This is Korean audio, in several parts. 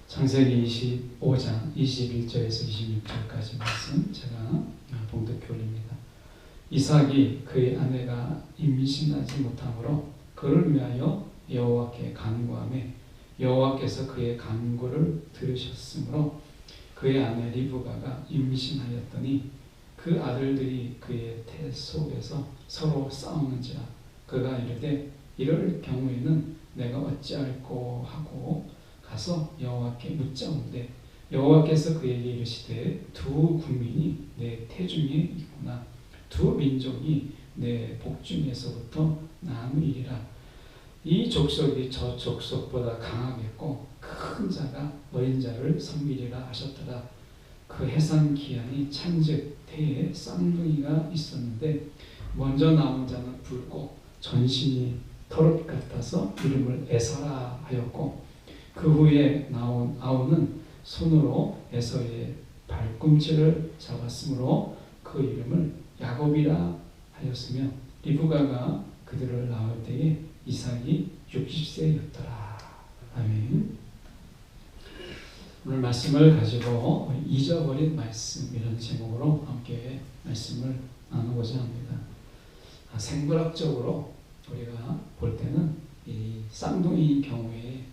창세기 25장 21절에서 26절까지 말씀 제가 봉독해 올립니다. 이삭이 그의 아내가 임신하지 못하므로 그를 위하여 여호와께 간구하매 여호와께서 그의 간구를 들으셨으므로 그의 아내 리브가가 임신하였더니 그 아들들이 그의 태 속에서 서로 싸우는지라 그가 이르되 이럴 경우에는 내가 어찌할꼬 하고 가서 여호와께 묻자온대 여호와께서 그에게 이르시되 두 국민이 내 태중에 있구나 두 민족이 내 복중에서부터 나누리라 이 족속이 저 족속보다 강하겠고 큰 자가 어린 자를 섬기리라 하셨더라. 그 해산 기한이 찬즉 태에 쌍둥이가 있었는데 먼저 나온 자는 붉고 전신이 털옷 같아서 이름을 에서라 하였고 그 후에 나온 아우는 손으로 에서의 발꿈치를 잡았으므로 그 이름을 야곱이라 하였으며 리브가가 그들을 낳을 때에 이삭이 60세였더라. 아멘. 오늘 말씀을 가지고 잊어버린 말씀이라는 제목으로 함께 말씀을 나누고자 합니다. 생물학적으로 우리가 볼 때는 이 쌍둥이인 경우에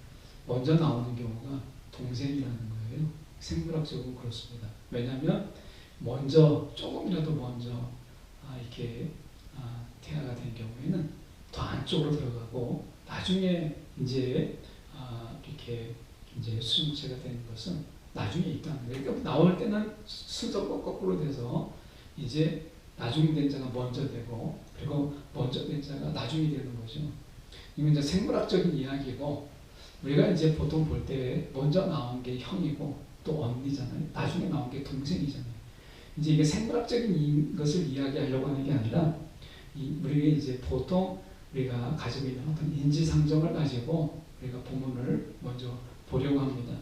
먼저 나오는 경우가 동생이라는 거예요. 생물학적으로 그렇습니다. 왜냐하면 조금이라도 먼저 이렇게 태아가 된 경우에는 더 안쪽으로 들어가고 나중에 이제 이렇게 이제 수정체가 되는 것은 나중에 있다는 거예요. 그러니까 나올 때는 순서가 거꾸로 돼서 이제 나중에 된 자가 먼저 되고 그리고 먼저 된 자가 나중에 되는 거죠. 이건 이제 생물학적인 이야기고 우리가 이제 보통 볼 때 먼저 나온 게 형이고 또 언니잖아요. 나중에 나온 게 동생이잖아요. 이제 이게 생물학적인 것을 이야기하려고 하는 게 아니라 우리가 이제 보통 우리가 가지고 있는 어떤 인지상정을 가지고 우리가 본문을 먼저 보려고 합니다.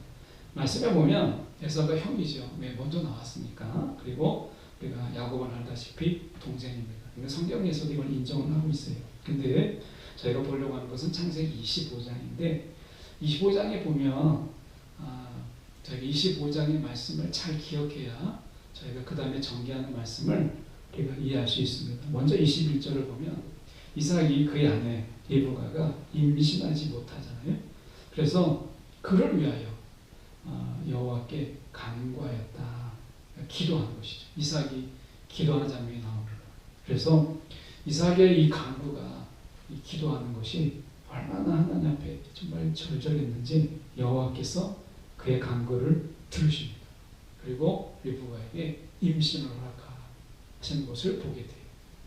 말씀해 보면 에서가 형이죠. 왜 먼저 나왔으니까. 그리고 우리가 야곱은 알다시피 동생입니다. 그러니까 성경에서도 이걸 인정을 하고 있어요. 근데 저희가 보려고 하는 것은 창세기 25장인데 25장에 보면 저희가 25장의 말씀을 잘 기억해야 저희가 그 다음에 전개하는 말씀을 우리가 이해할 수 있습니다. 먼저 21절을 보면 이삭이 그의 아내 리브가가 임신하지 못하잖아요. 그래서 그를 위하여 여호와께 간구하였다. 기도하는 것이죠. 이삭이 기도하는 장면이 나옵니다. 그래서 이삭의 이 간구가 이 기도하는 것이 얼마나 하나님 앞에 정말 절절했는지 여호와께서 그의 간구를 들으십니다. 그리고 리브가에게 임신을 허락하신 것을 보게 돼요.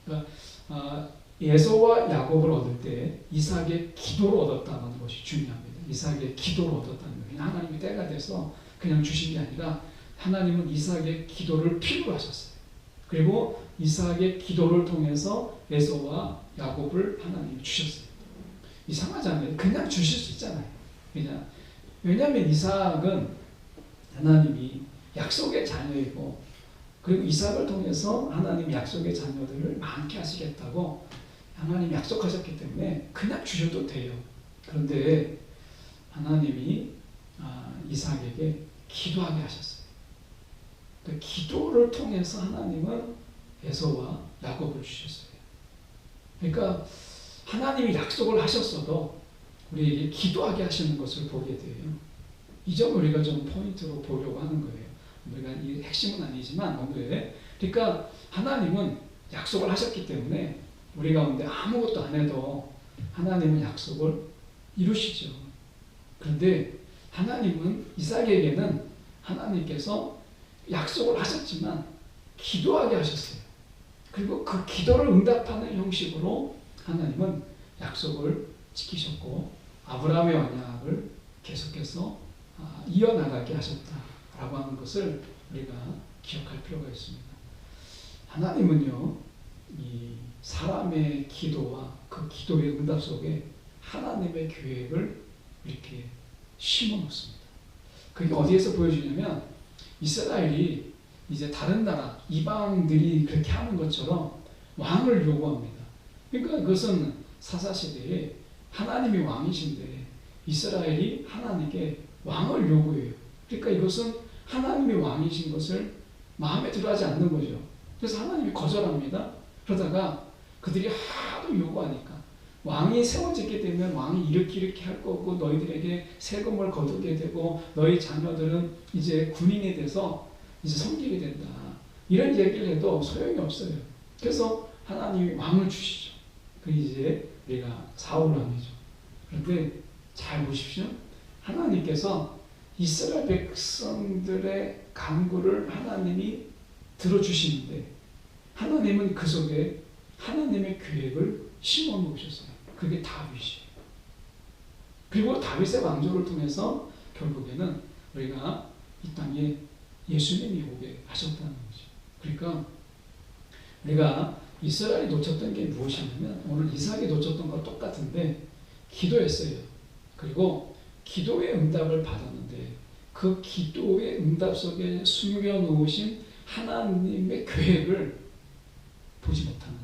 그러니까 에서와 야곱을 얻을 때 이삭의 기도를 얻었다는 것이 중요합니다. 이삭의 기도를 얻었다는 거예요. 하나님이 때가 돼서 그냥 주신 게 아니라 하나님은 이삭의 기도를 필요로 하셨어요. 그리고 이삭의 기도를 통해서 에서와 야곱을 하나님이 주셨어요. 이상하잖아요. 그냥 주실 수 있잖아요. 왜냐하면 이삭은 하나님이 약속의 자녀이고 그리고 이삭을 통해서 하나님 약속의 자녀들을 많게 하시겠다고 하나님이 약속하셨기 때문에 그냥 주셔도 돼요. 그런데 하나님이 이삭에게 기도하게 하셨어요. 그러니까 기도를 통해서 하나님은 에서와 야곱을 주셨어요. 그러니까 하나님이 약속을 하셨어도 우리에게 기도하게 하시는 것을 보게 돼요. 이 점을 우리가 좀 포인트로 보려고 하는 거예요. 우리가 이 핵심은 아니지만 오늘 그러니까 하나님은 약속을 하셨기 때문에 우리 가운데 아무것도 안 해도 하나님은 약속을 이루시죠. 그런데 하나님은 이삭에게는 하나님께서 약속을 하셨지만 기도하게 하셨어요. 그리고 그 기도를 응답하는 형식으로 하나님은 약속을 지키셨고 아브라함의 언약을 계속해서 이어나가게 하셨다라고 하는 것을 우리가 기억할 필요가 있습니다. 하나님은요, 이 사람의 기도와 그 기도의 응답 속에 하나님의 계획을 이렇게 심어 놓습니다. 그게 어디에서 보여주냐면 이스라엘이 이제 다른 나라 이방들이 그렇게 하는 것처럼 왕을 요구합니다. 그러니까 그것은 사사시대에 하나님이 왕이신데 이스라엘이 하나님께 왕을 요구해요. 그러니까 이것은 하나님이 왕이신 것을 마음에 들어하지 않는 거죠. 그래서 하나님이 거절합니다. 그러다가 그들이 하도 요구하니까 왕이 세워지게 되면 왕이 이렇게 할 거고 너희들에게 세금을 거두게 되고 너희 자녀들은 이제 군인이 돼서 이제 섬기게 된다. 이런 얘기를 해도 소용이 없어요. 그래서 하나님이 왕을 주시죠. 그 이제 우리가 사울 왕이죠. 그런데 잘 보십시오. 하나님께서 이스라엘 백성들의 간구를 하나님이 들어주시는데 하나님은 그 속에 하나님의 계획을 심어 놓으셨어요. 그게 다윗이에요. 그리고 다윗의 왕조를 통해서 결국에는 우리가 이 땅에 예수님이 오게 하셨다는 거죠. 그러니까 우리가 이스라엘이 놓쳤던 게 무엇이냐면 오늘 이삭이 놓쳤던 거 똑같은데 기도했어요. 그리고 기도의 응답을 받았는데 그 기도의 응답 속에 숨겨 놓으신 하나님의 계획을 보지 못한 거예요.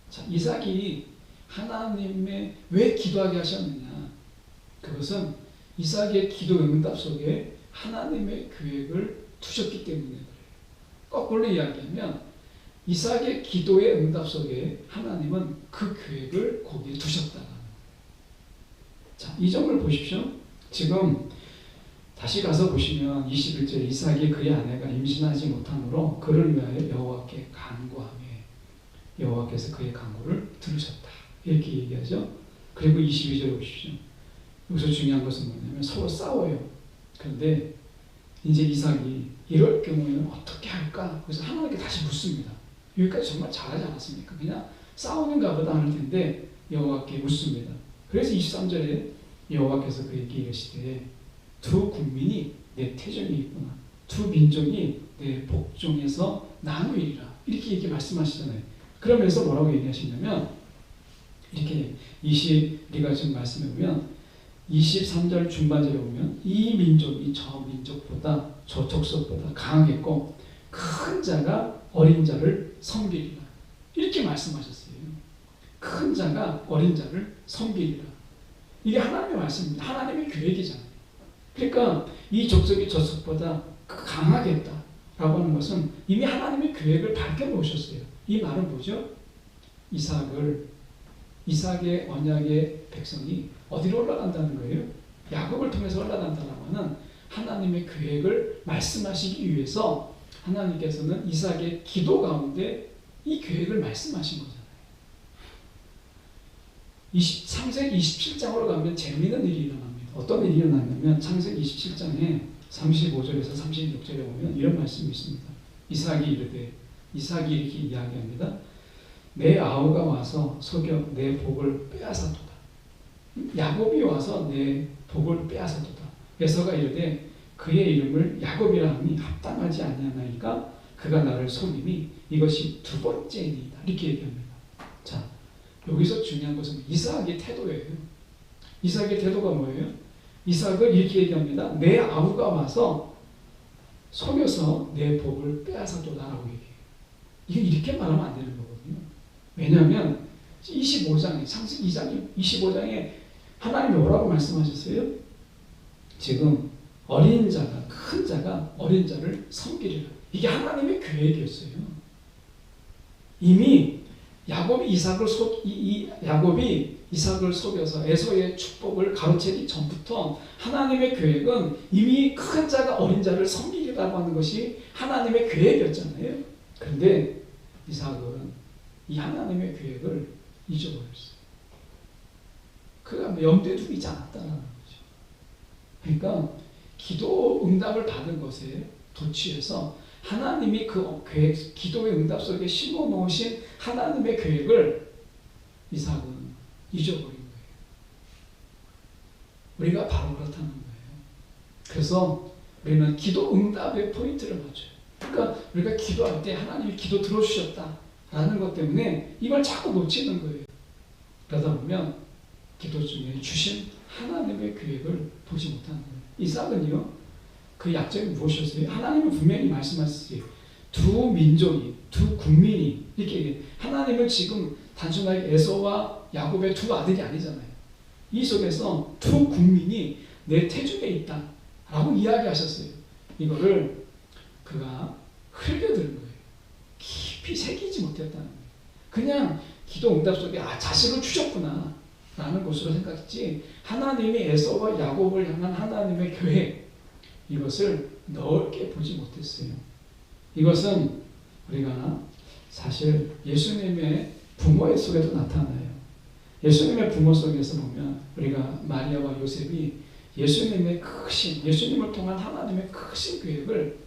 자, 이삭이 하나님의 왜 기도하게 하셨느냐? 그것은 이삭의 기도 응답 속에 하나님의 계획을 두셨기 때문에 그래요. 거꾸로 이야기하면 이삭의 기도의 응답 속에 하나님은 그 계획을 거기에 두셨다. 자, 이 점을 보십시오. 지금 다시 가서 보시면 21절 이삭이 그의 아내가 임신하지 못함으로 그를 위하여 여호와께 간구하며 여호와께서 그의 간구를 들으셨다. 이렇게 얘기하죠. 그리고 22절에 보십시오. 여기서 중요한 것은 뭐냐면 서로 싸워요. 그런데 이제 이삭이 이럴 경우에는 어떻게 할까? 그래서 하나님께 다시 묻습니다. 여기까지 정말 잘하지 않았습니까? 그냥 싸우는가 보다 할 텐데 여호와께 묻습니다. 그래서 23절에 여호와께서 그에게 이르시되 두 국민이 내 태정이 있구나. 두 민족이 내 복종에서 나누이리라. 이렇게 말씀하시잖아요. 그러면서 뭐라고 얘기하시냐면 이렇게 우리가 지금 말씀해 보면 23절 중반절에 보면 이 민족이 저 민족보다 저 족속보다 강하겠고 큰 자가 어린 자를 섬기리라. 이렇게 말씀하셨어요. 큰 자가 어린 자를 섬기리라. 이게 하나님의 말씀입니다. 하나님의 계획이잖아요. 그러니까 이 족속이 저 족속보다 강하겠다라고 하는 것은 이미 하나님의 계획을 밝혀놓으셨어요. 이 말은 뭐죠? 이삭의 언약의 백성이 어디로 올라간다는 거예요? 야곱을 통해서 올라간다는 것은 하나님의 계획을 말씀하시기 위해서 하나님께서는 이삭의 기도 가운데 이 계획을 말씀하신 거잖아요. 창세기 27장으로 가면 재미있는 일이 일어납니다. 어떤 일이 일어나냐면 창세기 27장에 35절에서 36절에 보면 이런 말씀이 있습니다. 이삭이 이렇게 이야기합니다. 내 아우가 와서 속여 내 복을 빼앗아도다. 야곱이 와서 내 복을 빼앗아도다. 에서가 이르되 그의 이름을 야곱이라 하니 합당하지 아니하나이까 그가 나를 속임이 이것이 두 번째이다. 이렇게 얘기합니다. 자, 여기서 중요한 것은 이삭의 태도예요. 이삭의 태도가 뭐예요? 이삭은 이렇게 얘기합니다. 내 아우가 와서 속여서 내 복을 빼앗아도다라고 얘기해요. 이게 이렇게 말하면 안 되는 거거든요. 왜냐하면 25장에 창세기 2장 25장에 하나님이 뭐라고 말씀하셨어요? 지금 어린 자가 큰 자가 어린 자를 섬기리라. 이게 하나님의 계획이었어요. 이미 야곱이 이삭을 속여서 에서의 축복을 가로채기 전부터 하나님의 계획은 이미 큰 자가 어린 자를 섬기리라고 하는 것이 하나님의 계획이었잖아요. 그런데 이삭은 이 하나님의 계획을 잊어버렸어요. 그가 염두에 두고 있지 않았다는 거죠. 그러니까 기도 응답을 받은 것에 도취해서 하나님이 그 계획, 기도의 응답 속에 심어 놓으신 하나님의 계획을 이삭은 잊어버린 거예요. 우리가 바로 그렇다는 거예요. 그래서 우리는 기도 응답의 포인트를 맞춰요. 그러니까 우리가 기도할 때 하나님이 기도 들어주셨다라는 것 때문에 이걸 자꾸 놓치는 거예요. 그러다 보면 기도 중에 주신 하나님의 계획을 보지 못하는 거예요. 이삭은요, 그 약점이 무엇이었어요? 하나님은 분명히 말씀하셨어요. 두 민족이, 두 국민이 이렇게 하나님은 지금 단순하게 에서와 야곱의 두 아들이 아니잖아요. 이 속에서 두 국민이 내 태중에 있다 라고 이야기하셨어요. 이거를 그가 흘려들은 거예요. 깊이 새기지 못했다는 거예요. 그냥 기도 응답 속에 자식을 주셨구나 라는 것으로 생각했지, 하나님이 에서와 야곱을 향한 하나님의 계획, 이것을 넓게 보지 못했어요. 이것은 우리가 사실 예수님의 부모 속에도 나타나요. 예수님의 부모 속에서 보면 우리가 마리아와 요셉이 예수님의 크신, 예수님을 통한 하나님의 크신 계획을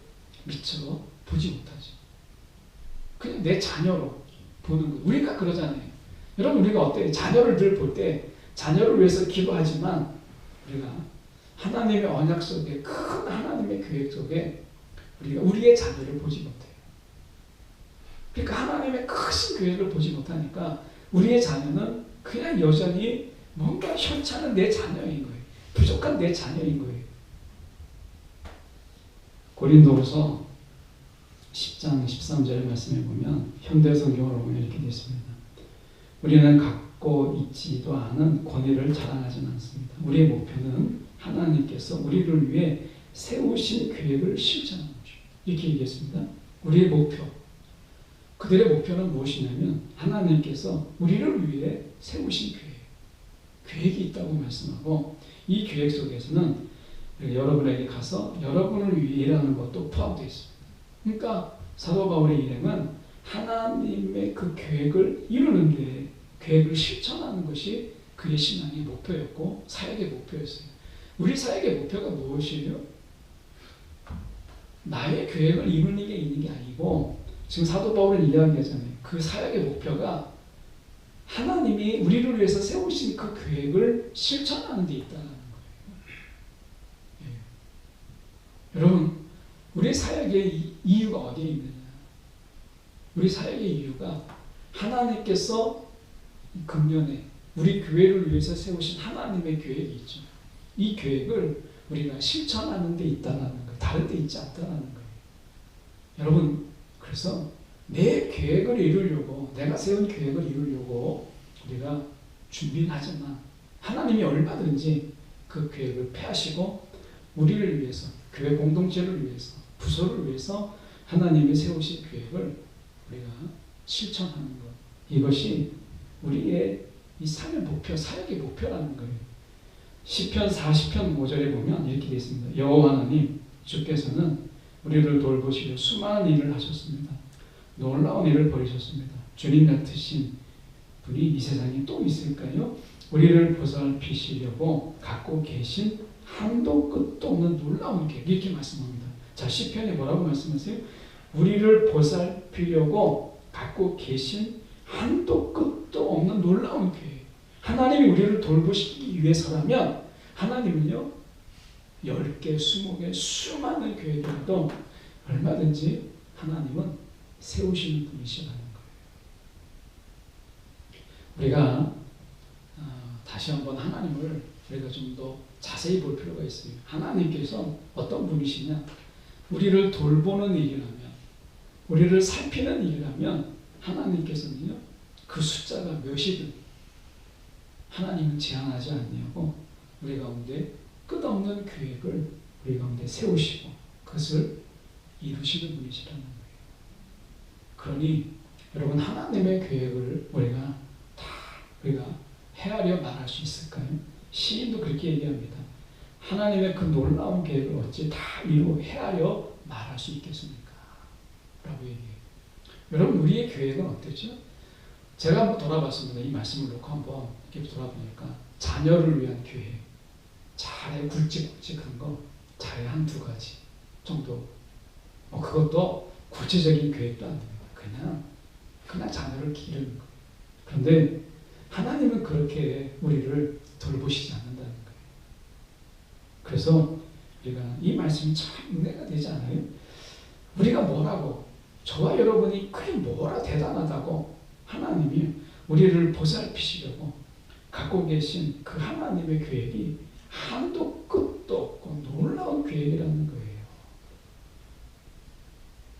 미처 보지 못하죠. 그냥 내 자녀로 보는 거예요. 우리가 그러잖아요. 여러분, 우리가 어때요? 자녀를 늘 볼 때 자녀를 위해서 기도하지만 우리가 하나님의 언약 속에, 큰 하나님의 계획 속에 우리가 우리의 자녀를 보지 못해요. 그러니까 하나님의 크신 계획을 보지 못하니까 우리의 자녀는 그냥 여전히 뭔가 현찮은 내 자녀인 거예요. 부족한 내 자녀인 거예요. 고린도후서 10장 13절의 말씀에 보면, 현대 성경으로 보면 이렇게 되어 있습니다. 우리는 갖고 있지도 않은 권위를 자랑하지는 않습니다. 우리의 목표는 하나님께서 우리를 위해 세우신 계획을 실천하는 것이죠. 이렇게 얘기했습니다. 우리의 목표, 그들의 목표는 무엇이냐면 하나님께서 우리를 위해 세우신 계획이 있다고 말씀하고, 이 계획 속에서는 여러분에게 가서 여러분을 위해 일하는 것도 포함되어 있습니다. 그러니까 사도 바울의 일행은 하나님의 그 계획을 이루는데, 계획을 실천하는 것이 그의 신앙의 목표였고 사역의 목표였어요. 우리 사역의 목표가 무엇이에요? 나의 계획을 이루는 게 있는 게 아니고, 지금 사도 바울은 이야기하잖아요. 그 사역의 목표가 하나님이 우리를 위해서 세우신 그 계획을 실천하는 데 있다는 거예요. 예. 여러분, 우리 사역의 이유가 어디에 있느냐? 우리 사역의 이유가 하나님께서 금년에 우리 교회를 위해서 세우신 하나님의 계획이 있죠. 이 계획을 우리가 실천하는 데 있다는 거예요. 다른 데 있지 않다는 거예요. 여러분, 그래서 내 계획을 이루려고, 내가 세운 계획을 이루려고 우리가 준비는 하지만 하나님이 얼마든지 그 계획을 폐하시고 우리를 위해서, 교회 공동체를 위해서, 부서를 위해서 하나님이 세우신 계획을 우리가 실천하는 것, 이것이 우리의 이 삶의 목표, 사역의 목표라는 거예요. 시편 40편 5절에 보면 이렇게 되어 있습니다. 여호와 하나님 주께서는 우리를 돌보시려 수많은 일을 하셨습니다. 놀라운 일을 벌이셨습니다. 주님 같으신 분이 이 세상에 또 있을까요? 우리를 보살피시려고 갖고 계신 한도 끝도 없는 놀라운 계획, 이렇게 말씀합니다. 자, 시편에 뭐라고 말씀하세요? 우리를 보살피려고 갖고 계신 한도 끝도 없는 놀라운 계획. 하나님이 우리를 돌보시기 위해서라면 하나님은요, 10개, 20개, 수많은 계획이라도 얼마든지 하나님은 세우시는 분이시라는 거예요. 우리가 다시 한번 하나님을 우리가 좀 더 자세히 볼 필요가 있어요. 하나님께서 어떤 분이시냐? 우리를 돌보는 일이라면, 우리를 살피는 일이라면 하나님께서는요, 그 숫자가 몇이든 하나님은 제한하지 않냐고 우리 가운데 끝없는 계획을 우리 가운데 세우시고 그것을 이루시는 분이시라는 거예요. 그러니 여러분, 하나님의 계획을 우리가 헤아려 말할 수 있을까요? 시인도 그렇게 얘기합니다. 하나님의 그 놀라운 계획을 어찌 다 헤아려 말할 수 있겠습니까? 라고 얘기해요. 여러분, 우리의 계획은 어땠죠? 제가 한번 돌아봤습니다. 이 말씀을 놓고 한번 이렇게 돌아보니까 자녀를 위한 계획, 잘해 굵직굵직한 거, 잘해 한두 가지 정도. 그것도 구체적인 계획도 안 됩니다. 그냥 자녀를 기르는 거. 그런데 하나님은 그렇게 우리를 돌보시지 않는다는 거예요. 그래서 우리가 이 말씀이 참 은혜가 되지 않아요? 우리가 뭐라고, 저와 여러분이 그게 뭐라 대단하다고 하나님이 우리를 보살피시려고 갖고 계신 그 하나님의 계획이 한도 끝도 없고 놀라운 계획이라는 거예요.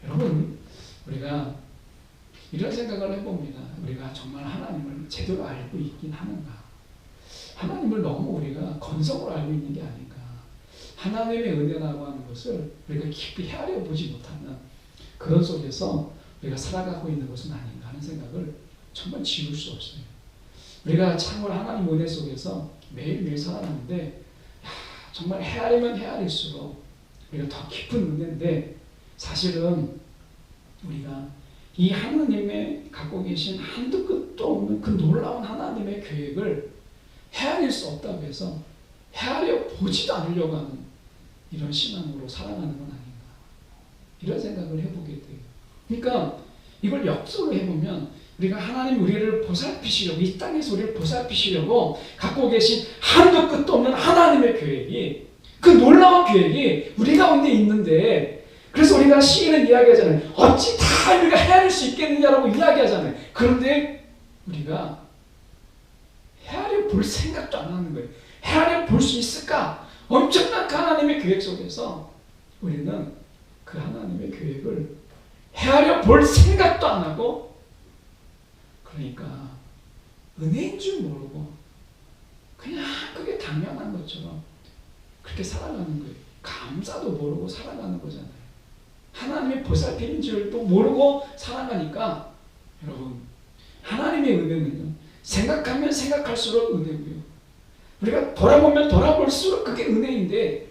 여러분, 우리가 이런 생각을 해봅니다. 우리가 정말 하나님을 제대로 알고 있긴 하는가? 하나님을 너무 우리가 건성으로 알고 있는 게 아닌가? 하나님의 은혜라고 하는 것을 우리가 깊이 헤아려 보지 못하는 그런 속에서 우리가 살아가고 있는 것은 아닌가 하는 생각을 정말 지울 수 없어요. 우리가 참으로 하나님 은혜 속에서 매일매일 살아가는데 정말 헤아리면 헤아릴수록 우리가 더 깊은 은혜인데, 사실은 우리가 이 하나님의 갖고 계신 한도 끝도 없는 그 놀라운 하나님의 계획을 헤아릴 수 없다고 해서 헤아려 보지도 않으려고 하는 이런 신앙으로 살아가는 건 아닌가, 이런 생각을 해보게 돼요. 그러니까 이걸 역설로 해보면 우리가 하나님 우리를 보살피시려고, 이 땅에서 우리를 보살피시려고 갖고 계신 한도 끝도 없는 하나님의 계획이, 그 놀라운 계획이 우리 가운데 있는데, 그래서 우리가 시인은 이야기하잖아요. 어찌 다 우리가 헤아릴 수 있겠느냐라고 이야기하잖아요. 그런데 우리가 헤아려 볼 생각도 안 하는 거예요. 헤아려 볼 수 있을까? 엄청난 그 하나님의 계획 속에서 우리는 그 하나님의 계획을 헤아려 볼 생각도 안 하고, 그러니까 은혜인 줄 모르고 그냥 그게 당연한 것처럼 그렇게 살아가는 거예요. 감사도 모르고 살아가는 거잖아요. 하나님의 보살피는 줄도 모르고 살아가니까, 여러분, 하나님의 은혜는요, 생각하면 생각할수록 은혜고요, 우리가 돌아보면 돌아볼수록 그게 은혜인데,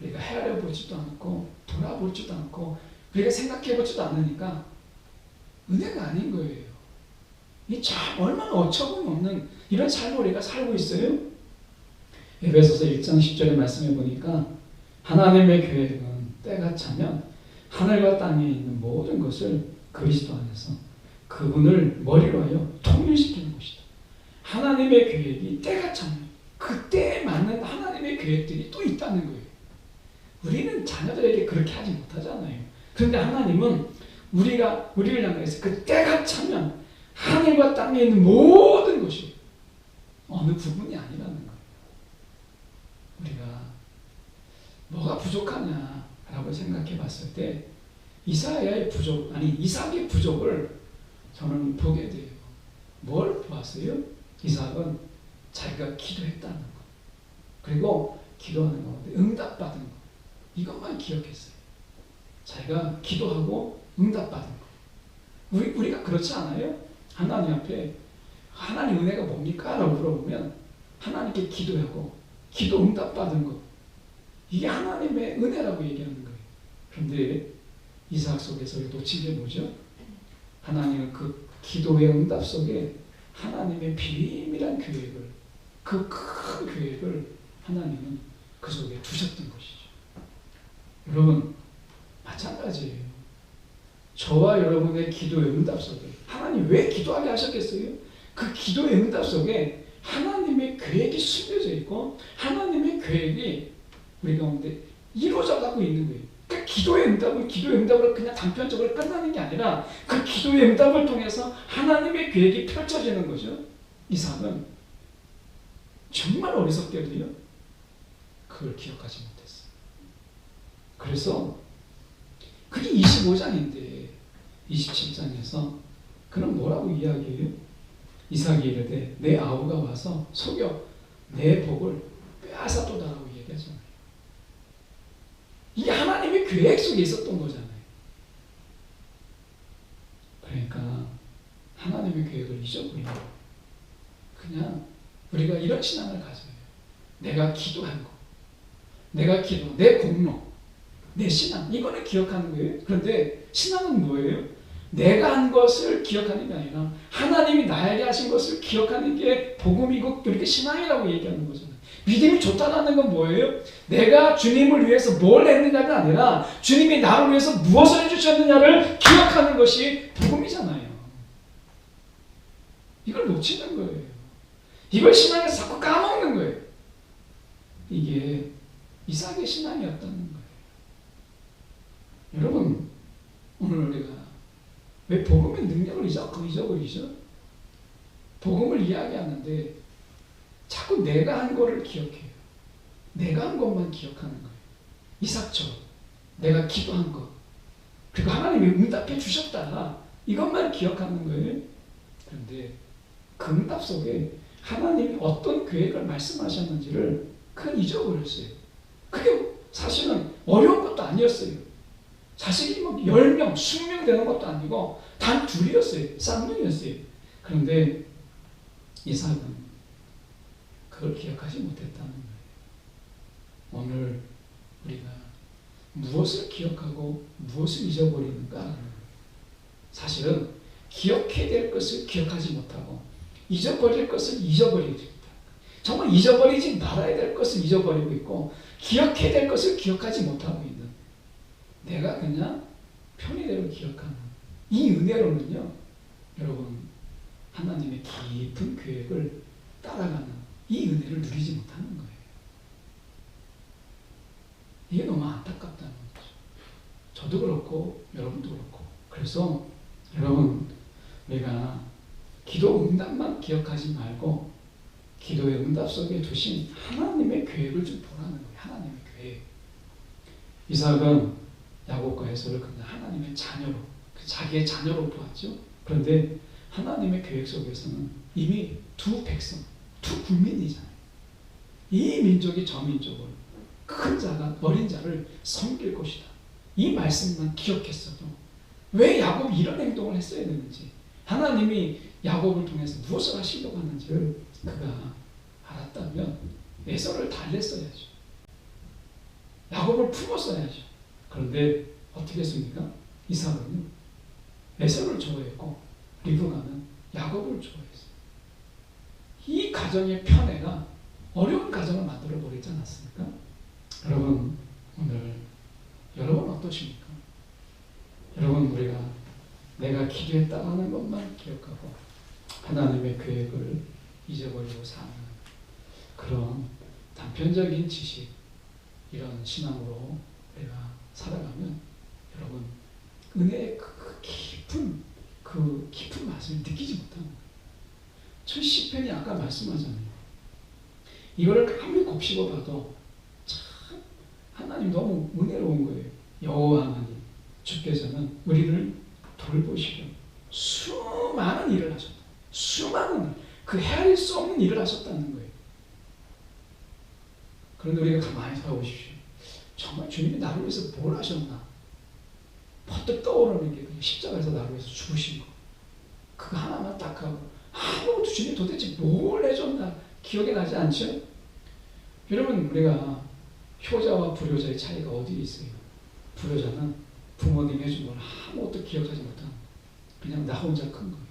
우리가 헤아려 보지도 않고 돌아보지도 않고 우리가 생각해 보지도 않으니까 은혜가 아닌 거예요. 이 참 얼마나 어처구니 없는 이런 삶을 우리가 살고 있어요. 에베소서 1장 10절의 말씀해 보니까 하나님의 계획은 때가 차면 하늘과 땅에 있는 모든 것을 그리스도 안에서 그분을 머리로 하여 통일시키는 것이다. 하나님의 계획이 때가 차면 그때에 맞는 하나님의 계획들이 또 있다는 거예요. 우리는 자녀들에게 그렇게 하지 못하잖아요. 그런데 하나님은 우리를 향해서 그 때가 차면 하늘과 땅에 있는 모든 것이 어느 부분이 아니라는 거예요. 우리가 뭐가 부족하냐라고 생각해 봤을 때 이삭의 부족을 저는 보게 돼요. 뭘 보았어요? 이삭은 자기가 기도했다는 것, 그리고 기도하는 가운데 응답받은 것, 이것만 기억했어요. 자기가 기도하고 응답받은 것. 우리가 그렇지 않아요? 하나님 앞에 하나님 은혜가 뭡니까? 라고 물어보면 하나님께 기도하고 기도 응답받은 것, 이게 하나님의 은혜라고 얘기하는 거예요. 그런데 이삭 속에서 놓친 게 뭐죠? 하나님은 그 기도의 응답 속에 하나님의 비밀한 계획을, 그 큰 계획을 하나님은 그 속에 두셨던 것이죠. 여러분, 마찬가지예요. 저와 여러분의 기도의 응답 속에 하나님 왜 기도하게 하셨겠어요? 그 기도의 응답 속에 하나님의 계획이 숨겨져 있고 하나님의 계획이 우리 가운데 이루어져 가고 있는 거예요. 그 기도의 응답으로 그냥 단편적으로 끝나는 게 아니라 그 기도의 응답을 통해서 하나님의 계획이 펼쳐지는 거죠. 이삭은 정말 어리석게도요, 그걸 기억하지 못했어요. 그래서 그게 25장인데 27장에서 그럼 뭐라고 이야기해요? 이삭이 이르되 내 아우가 와서 속여 내 복을 빼앗았도다라고 얘기하잖아요. 이게 하나님의 계획 속에 있었던 거잖아요. 그러니까 하나님의 계획을 잊어버리는 거예요. 그냥 우리가 이런 신앙을 가져요. 내가 기도한 거, 내 공로, 내 신앙, 이거를 기억하는 거예요. 그런데 신앙은 뭐예요? 내가 한 것을 기억하는 게 아니라 하나님이 나에게 하신 것을 기억하는 게 복음이고 그렇게 신앙이라고 얘기하는 거잖아요. 믿음이 좋다는 건 뭐예요? 내가 주님을 위해서 뭘 했느냐가 아니라 주님이 나를 위해서 무엇을 해주셨느냐를 기억하는 것이 복음이잖아요. 이걸 놓치는 거예요. 이걸 신앙에서 자꾸 까먹는 거예요. 이게 이삭의 신앙이었다는 거예요. 여러분, 오늘 우리가 왜 복음의 능력을 잊어버리죠? 복음을 이야기하는데 자꾸 내가 한 거를 기억해요. 내가 한 것만 기억하는 거예요. 이삭처럼 내가 기도한 것, 그리고 하나님이 응답해 주셨다, 이것만 기억하는 거예요. 그런데 그 응답 속에 하나님이 어떤 계획을 말씀하셨는지를 그건 잊어버렸어요. 그게 사실은 어려운 것도 아니었어요. 자식이 뭐 10명, 20명 되는 것도 아니고 단 둘이었어요. 쌍둥이였어요. 그런데 이삭은 그걸 기억하지 못했다는 거예요. 오늘 우리가 무엇을 기억하고 무엇을 잊어버리는가? 사실은 기억해야 될 것을 기억하지 못하고 잊어버릴 것을 잊어버립니다. 정말 잊어버리지 말아야 될 것을 잊어버리고 있고 기억해야 될 것을 기억하지 못하고 있는, 내가 그냥 편의대로 기억하는 이 은혜로는요, 여러분, 하나님의 깊은 계획을 따라가는 이 은혜를 누리지 못하는 거예요. 이게 너무 안타깝다는 거죠. 저도 그렇고 여러분도 그렇고. 그래서 여러분, 우리가 기도 응답만 기억하지 말고 기도의 응답 속에 두신 하나님의 계획을 좀 보라는 거예요. 하나님의 계획. 이삭은 야곱과 에서를 그냥 하나님의 자녀로, 자기의 자녀로 보았죠. 그런데 하나님의 계획 속에서는 이미 두 백성, 두 국민이잖아요. 이 민족이 저 민족을, 큰 자가 어린 자를 섬길 것이다. 이 말씀만 기억했어도 왜 야곱이 이런 행동을 했어야 되는지, 하나님이 야곱을 통해서 무엇을 하시려고 하는지를 그가 알았다면 에서를 달랬어야죠. 야곱을 품었어야죠. 그런데 어떻게 했습니까? 이삭은 에서를 좋아했고 리브가는 야곱을 좋아했어요. 이 가정의 편애가 어려운 가정을 만들어 버리지 않았습니까? 여러분, 오늘 여러분 어떠십니까? 여러분, 우리가 내가 기도했다고 하는 것만 기억하고 하나님의 계획을 잊어버리고 사는 그런 단편적인 지식, 이런 신앙으로 우리가 살아가면 여러분, 은혜의 그 깊은 맛을 느끼지 못하는 거예요. 첫 시편이 아까 말씀하잖아요. 이거를 아무리 곱씹어 봐도 참 하나님 너무 은혜로운 거예요. 여호와 하나님, 주께서는 우리를 돌보시려 수많은 일을 하셨다. 수많은, 그 헤아릴 수 없는 일을 하셨다는 거예요. 그런데 우리가 가만히 살아보십시오. 정말 주님이 나를 위해서 뭘 하셨나? 퍼뜩 떠오르는 게 그냥 십자가에서 나를 위해서 죽으신 거. 그거 하나만 딱 하고 아무것도 주님이 도대체 뭘 해줬나 기억이 나지 않죠? 여러분, 우리가 효자와 불효자의 차이가 어디에 있어요? 불효자는 부모님이 해준 걸 아무것도 기억하지 못하는, 그냥 나 혼자 큰 거예요.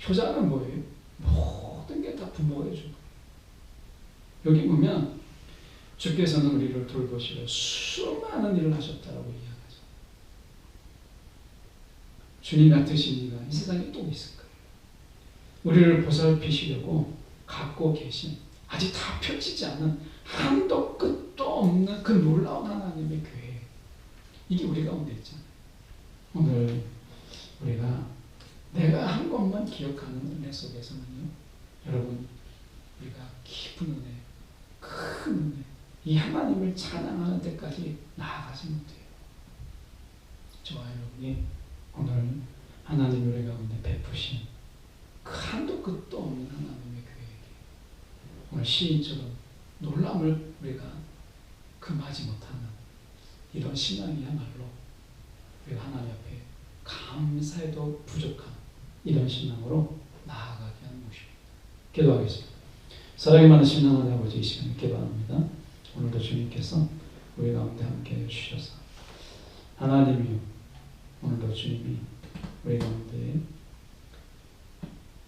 효자는 뭐예요? 모든 게 다 부모가 해준 거예요. 여기 보면 주께서는 우리를 돌보시려 수많은 일을 하셨다라고 이야기하죠. 주님 같으신 이가 이 세상에 또 있을 거예요. 우리를 보살피시려고 갖고 계신, 아직 다 펼치지 않은 한도 끝도 없는 그 놀라운 하나님의 계획, 이게 우리 가운데 있잖아요. 오늘 우리가 내가 한 것만 기억하는 은혜 속에서는요, 여러분, 우리가 깊은 은혜, 큰 은혜, 이 하나님을 찬양하는 데까지 나아가지 못해요. 저와 여러분이 오늘 하나님 우리 가운데 베푸신 그 한도 끝도 없는 하나님의 계획에 오늘 시인처럼 놀람을 우리가 금하지 못하는 이런 신앙이야말로 우리가 하나님 앞에 감사해도 부족한 이런 신앙으로 나아가게 하는 것입니다. 기도하겠습니다. 사랑이 많으신 하나님 아버지, 이 시간을 기도합니다. 오늘도 주님께서 우리 가운데 함께 해주셔서 하나님이요, 오늘도 주님이 우리 가운데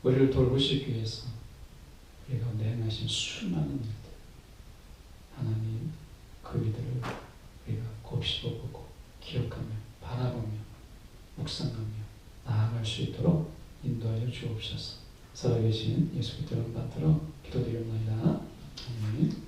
우리를 돌보시기 위해서 우리 가운데 행하신 수많은 일들, 하나님 그 일들을 우리가 곱씹어보고 기억하며 바라보며 묵상하며 나아갈 수 있도록 인도하여 주옵소서. 살아계신 예수 그리스도를 받들어 기도드립니다. 아멘.